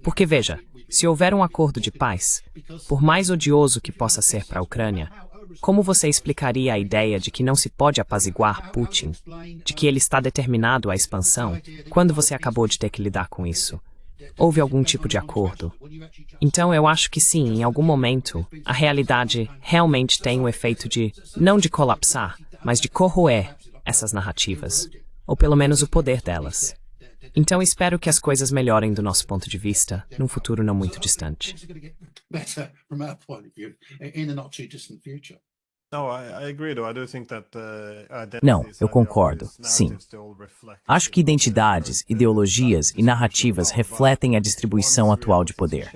Porque veja, se houver um acordo de paz, por mais odioso que possa ser para a Ucrânia, como você explicaria a ideia de que não se pode apaziguar Putin, de que ele está determinado à expansão, quando você acabou de ter que lidar com isso? Houve algum tipo de acordo. Então eu acho que sim, em algum momento, a realidade realmente tem o efeito de, não de colapsar, mas de corroer essas narrativas, ou pelo menos o poder delas. Então espero que as coisas melhorem do nosso ponto de vista, num futuro não muito distante. Não, eu concordo, sim. Acho que identidades, ideologias e narrativas refletem a distribuição atual de poder.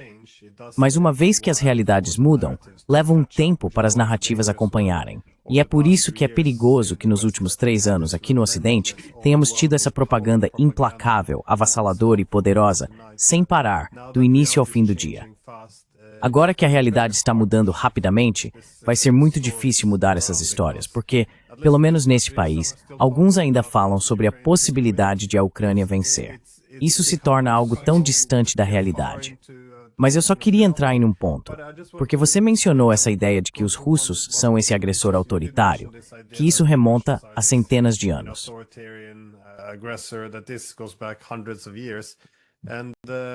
Mas uma vez que as realidades mudam, leva um tempo para as narrativas acompanharem. E é por isso que é perigoso que nos últimos 3 anos, aqui no Ocidente, tenhamos tido essa propaganda implacável, avassaladora e poderosa, sem parar, do início ao fim do dia. Agora que a realidade está mudando rapidamente, vai ser muito difícil mudar essas histórias, porque, pelo menos neste país, alguns ainda falam sobre a possibilidade de a Ucrânia vencer. Isso se torna algo tão distante da realidade. Mas eu só queria entrar em um ponto, porque você mencionou essa ideia de que os russos são esse agressor autoritário, que isso remonta a centenas de anos.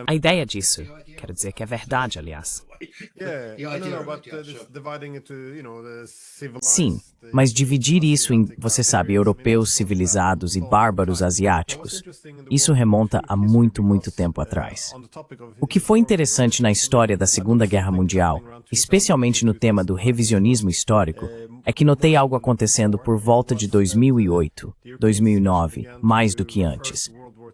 A ideia disso, quero dizer que é verdade, aliás. Sim, mas dividir isso em, você sabe, europeus civilizados e bárbaros asiáticos, isso remonta a muito, muito tempo atrás. O que foi interessante na história da Segunda Guerra Mundial, especialmente no tema do revisionismo histórico, é que notei algo acontecendo por volta de 2008, 2009, mais do que antes.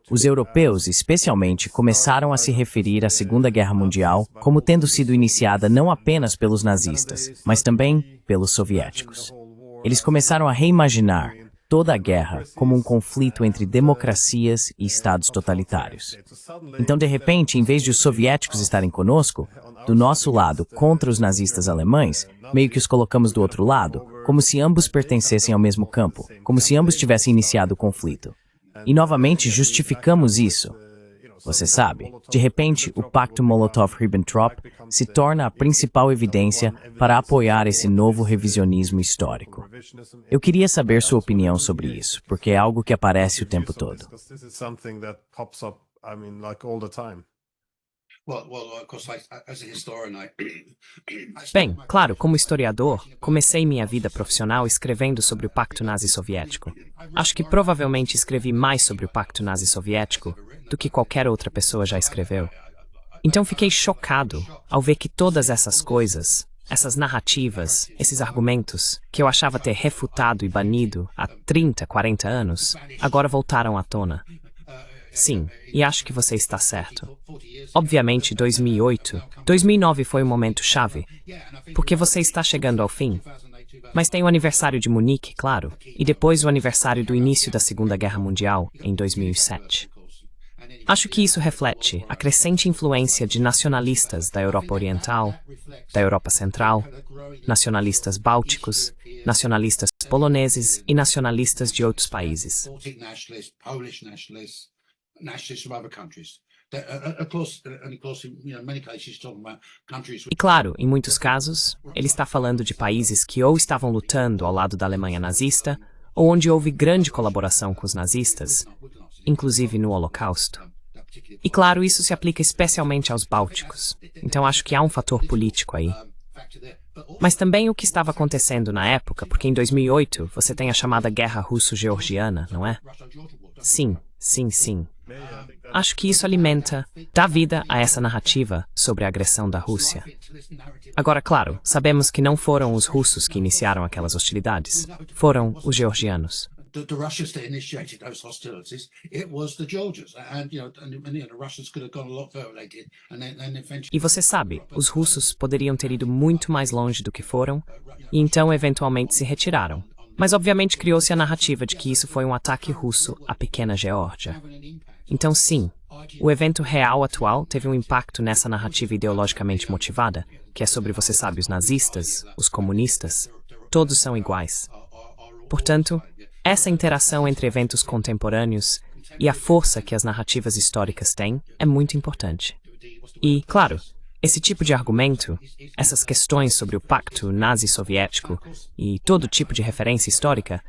Os europeus, especialmente, começaram a se referir à Segunda Guerra Mundial como tendo sido iniciada não apenas pelos nazistas, mas também pelos soviéticos. Eles começaram a reimaginar toda a guerra como um conflito entre democracias e estados totalitários. Então, de repente, em vez de os soviéticos estarem conosco, do nosso lado contra os nazistas alemães, meio que os colocamos do outro lado, como se ambos pertencessem ao mesmo campo, como se ambos tivessem iniciado o conflito. E novamente justificamos isso. Você sabe, de repente, o Pacto Molotov-Ribbentrop se torna a principal evidência para apoiar esse novo revisionismo histórico. Eu queria saber sua opinião sobre isso, porque é algo que aparece o tempo todo. Bem, claro, como historiador, comecei minha vida profissional escrevendo sobre o Pacto Nazi-Soviético. Acho que provavelmente escrevi mais sobre o Pacto Nazi-Soviético do que qualquer outra pessoa já escreveu. Então fiquei chocado ao ver que todas essas coisas, essas narrativas, esses argumentos, que eu achava ter refutado e banido há 30, 40 anos, agora voltaram à tona. Sim, e acho que você está certo. Obviamente, 2008, 2009 foi um momento chave, porque você está chegando ao fim. Mas tem o aniversário de Munique, claro, e depois o aniversário do início da Segunda Guerra Mundial, em 2007. Acho que isso reflete a crescente influência de nacionalistas da Europa Oriental, da Europa Central, nacionalistas bálticos, nacionalistas poloneses e nacionalistas de outros países. E claro, em muitos casos, ele está falando de países que ou estavam lutando ao lado da Alemanha nazista, ou onde houve grande colaboração com os nazistas, inclusive no Holocausto. E claro, isso se aplica especialmente aos bálticos, então acho que há um fator político aí. Mas também o que estava acontecendo na época, porque em 2008 você tem a chamada Guerra Russo-Georgiana, não é? Sim, sim, sim. Acho que isso alimenta, dá vida a essa narrativa sobre a agressão da Rússia. Agora, claro, sabemos que não foram os russos que iniciaram aquelas hostilidades. Foram os georgianos. E você sabe, os russos poderiam ter ido muito mais longe do que foram, e então eventualmente se retiraram. Mas obviamente criou-se a narrativa de que isso foi um ataque russo à pequena Geórgia. Então sim, O evento real atual teve um impacto nessa narrativa ideologicamente motivada, que é sobre, você sabe, os nazistas, os comunistas, todos são iguais. Portanto, essa interação entre eventos contemporâneos e a força que as narrativas históricas têm é muito importante. E, claro, esse tipo de argumento, essas questões sobre o pacto nazi-soviético e todo tipo de referência histórica,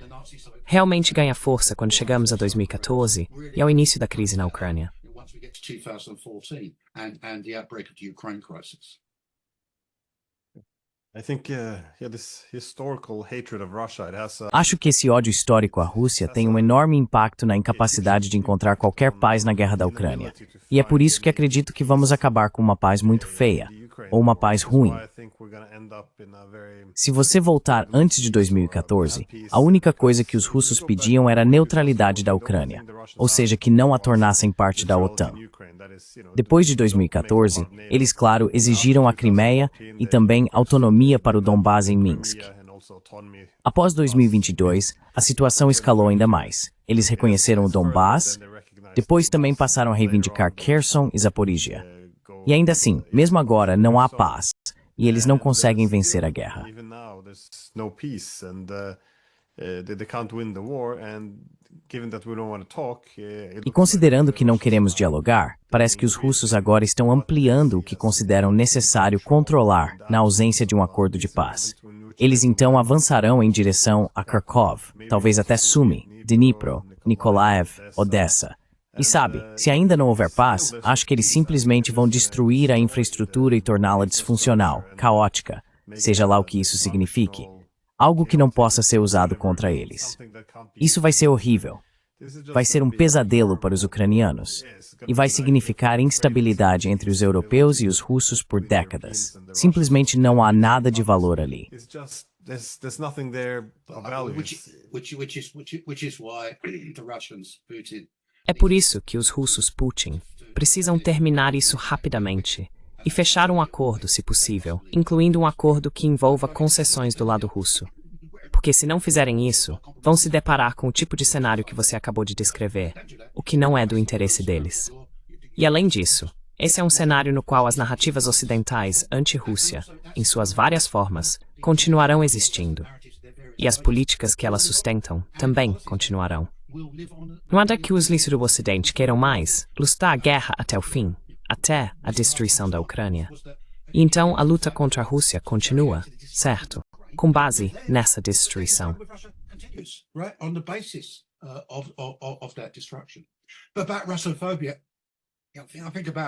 realmente ganha força quando chegamos a 2014 e ao início da crise na Ucrânia. Acho que esse ódio histórico à Rússia tem um enorme impacto na incapacidade de encontrar qualquer paz na guerra da Ucrânia. E é por isso que acredito que vamos acabar com uma paz muito feia, ou uma paz ruim. Se você voltar antes de 2014, a única coisa que os russos pediam era a neutralidade da Ucrânia, ou seja, que não a tornassem parte da OTAN. Depois de 2014, eles, claro, exigiram a Crimeia e também autonomia para o Donbás em Minsk. Após 2022, a situação escalou ainda mais. Eles reconheceram o Donbás, depois também passaram a reivindicar Kherson e Zaporizhia. E ainda assim, mesmo agora, não há paz, e eles não conseguem vencer a guerra. E considerando que não queremos dialogar, parece que os russos agora estão ampliando o que consideram necessário controlar na ausência de um acordo de paz. Eles então avançarão em direção a Kharkov, talvez até Sumy, Dnipro, Nikolaev, Odessa. E sabe, se ainda não houver paz, acho que eles simplesmente vão destruir a infraestrutura e torná-la disfuncional, caótica, seja lá o que isso signifique. Algo que não possa ser usado contra eles. Isso vai ser horrível. Vai ser um pesadelo para os ucranianos. E vai significar instabilidade entre os europeus e os russos por décadas. Simplesmente não há nada de valor ali. É por isso que os russos Putin precisam terminar isso rapidamente e fechar um acordo, se possível, incluindo um acordo que envolva concessões do lado russo. Porque se não fizerem isso, vão se deparar com o tipo de cenário que você acabou de descrever, o que não é do interesse deles. E além disso, esse é um cenário no qual as narrativas ocidentais anti-Rússia, em suas várias formas, continuarão existindo. E as políticas que elas sustentam também continuarão. Não é que os líderes do Ocidente queiram mais lutar a guerra até o fim, até a destruição da Ucrânia. E então a luta contra a Rússia continua, certo? Com base nessa destruição.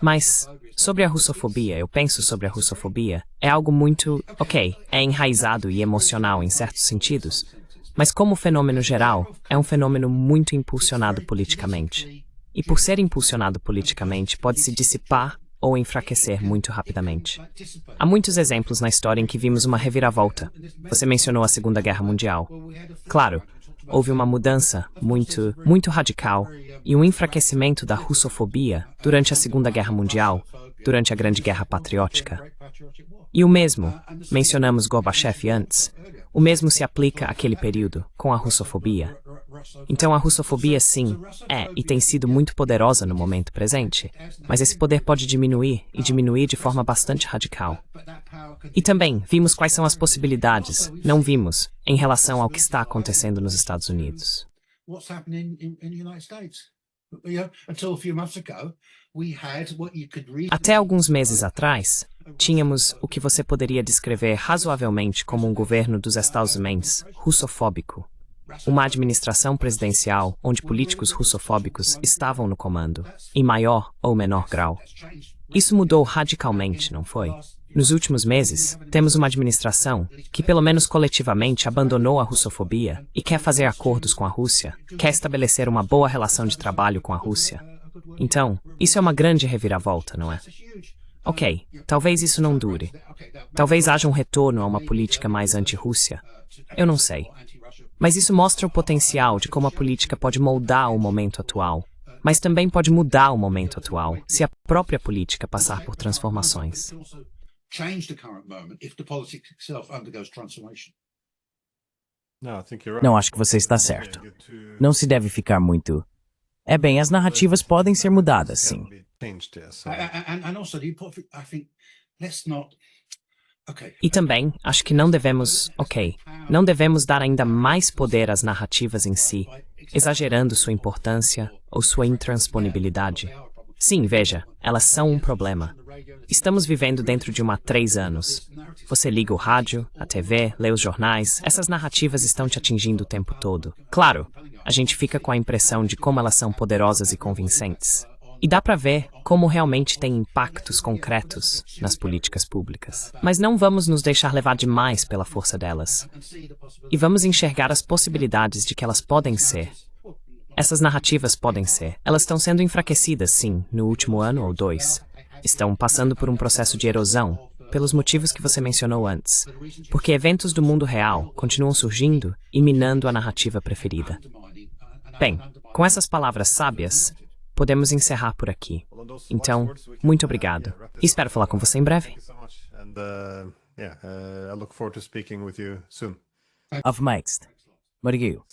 Mas, sobre a russofobia, eu penso sobre a russofobia, é algo muito, é enraizado e emocional em certos sentidos, mas como fenômeno geral, é um fenômeno muito impulsionado politicamente. E por ser impulsionado politicamente, pode se dissipar ou enfraquecer muito rapidamente. Há muitos exemplos na história em que vimos uma reviravolta. Você mencionou a Segunda Guerra Mundial. Claro, houve uma mudança muito radical e um enfraquecimento da russofobia durante a Segunda Guerra Mundial, durante a Grande Guerra Patriótica. E o mesmo, mencionamos Gorbachev antes, o mesmo se aplica àquele período, com a russofobia. Então a russofobia sim, é e tem sido muito poderosa no momento presente, mas esse poder pode diminuir e diminuir de forma bastante radical. E também vimos quais são as possibilidades, não vimos, em relação ao que está acontecendo nos Estados Unidos. Até alguns meses atrás, tínhamos o que você poderia descrever razoavelmente como um governo dos Estados Unidos russofóbico. Uma administração presidencial onde políticos russofóbicos estavam no comando, em maior ou menor grau. Isso mudou radicalmente, não foi? Nos últimos meses, temos uma administração que, pelo menos coletivamente, abandonou a russofobia e quer fazer acordos com a Rússia, quer estabelecer uma boa relação de trabalho com a Rússia. Então, isso é uma grande reviravolta, não é? Talvez isso não dure. Talvez haja um retorno a uma política mais anti-Rússia. Eu não sei. Mas isso mostra o potencial de como a política pode moldar o momento atual, mas também pode mudar o momento atual se a própria política passar por transformações. Não, acho que você está certo. Não se deve ficar muito Bem, as narrativas podem ser mudadas, sim. And also, I think, let's not. E também, acho que não devemos dar ainda mais poder às narrativas em si, exagerando sua importância ou sua intransponibilidade. Sim, veja, elas são um problema. Estamos vivendo dentro de uma há 3 anos. Você liga o rádio, a TV, lê os jornais, essas narrativas estão te atingindo o tempo todo. Claro, a gente fica com a impressão de como elas são poderosas e convincentes. E dá pra ver como realmente tem impactos concretos nas políticas públicas. Mas não vamos nos deixar levar demais pela força delas. E vamos enxergar as possibilidades de que elas podem ser. Essas narrativas podem ser. Elas estão sendo enfraquecidas, sim, no último ano ou 2. Estão passando por um processo de erosão, pelos motivos que você mencionou antes. Porque eventos do mundo real continuam surgindo e minando a narrativa preferida. Bem, com essas palavras sábias, podemos encerrar por aqui. Então, muito obrigado. E espero falar com você em breve. Auf Meixt. Obrigado.